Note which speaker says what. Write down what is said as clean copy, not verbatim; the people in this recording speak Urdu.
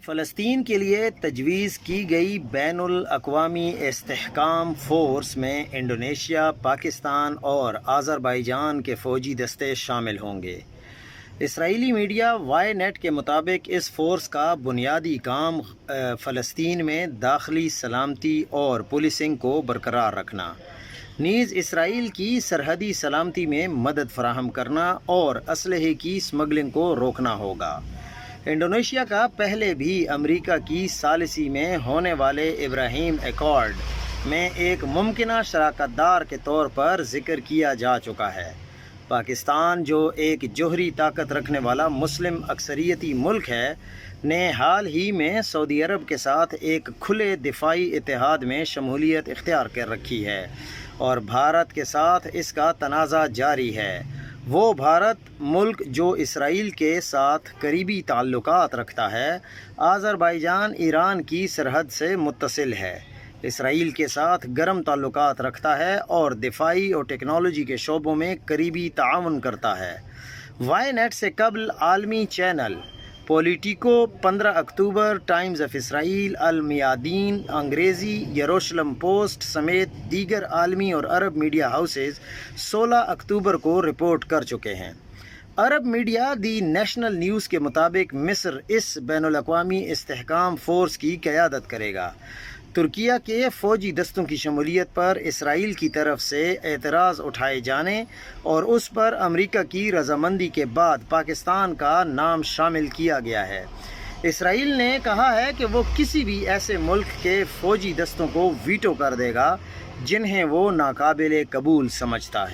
Speaker 1: فلسطین کے لیے تجویز کی گئی بین الاقوامی استحکام فورس میں انڈونیشیا، پاکستان اور آذربائیجان کے فوجی دستے شامل ہوں گے۔ اسرائیلی میڈیا وائی نیٹ کے مطابق اس فورس کا بنیادی کام فلسطین میں داخلی سلامتی اور پولیسنگ کو برقرار رکھنا، نیز اسرائیل کی سرحدی سلامتی میں مدد فراہم کرنا اور اسلحے کی اسمگلنگ کو روکنا ہوگا۔ انڈونیشیا کا پہلے بھی امریکہ کی ثالثی میں ہونے والے ابراہیم ایکارڈ میں ایک ممکنہ شراکت دار کے طور پر ذکر کیا جا چکا ہے۔ پاکستان، جو ایک جوہری طاقت رکھنے والا مسلم اکثریتی ملک ہے، نے حال ہی میں سعودی عرب کے ساتھ ایک کھلے دفاعی اتحاد میں شمولیت اختیار کر رکھی ہے اور بھارت کے ساتھ اس کا تنازع جاری ہے۔ وہ بھارت، ملک جو اسرائیل کے ساتھ قریبی تعلقات رکھتا ہے، آذربائیجان ایران کی سرحد سے متصل ہے، اسرائیل کے ساتھ گرم تعلقات رکھتا ہے اور دفاعی اور ٹیکنالوجی کے شعبوں میں قریبی تعاون کرتا ہے۔ وائی نیٹ سے قبل عالمی چینل پولیٹیکو، 15 اکتوبر، ٹائمز آف اسرائیل، المیادین انگریزی، یروشلم پوسٹ سمیت دیگر عالمی اور عرب میڈیا ہاؤسز 16 اکتوبر کو رپورٹ کر چکے ہیں۔ عرب میڈیا دی نیشنل نیوز کے مطابق مصر اس بین الاقوامی استحکام فورس کی قیادت کرے گا۔ ترکیہ کے فوجی دستوں کی شمولیت پر اسرائیل کی طرف سے اعتراض اٹھائے جانے اور اس پر امریکہ کی رضامندی کے بعد پاکستان کا نام شامل کیا گیا ہے۔ اسرائیل نے کہا ہے کہ وہ کسی بھی ایسے ملک کے فوجی دستوں کو ویٹو کر دے گا جنہیں وہ ناقابل قبول سمجھتا ہے۔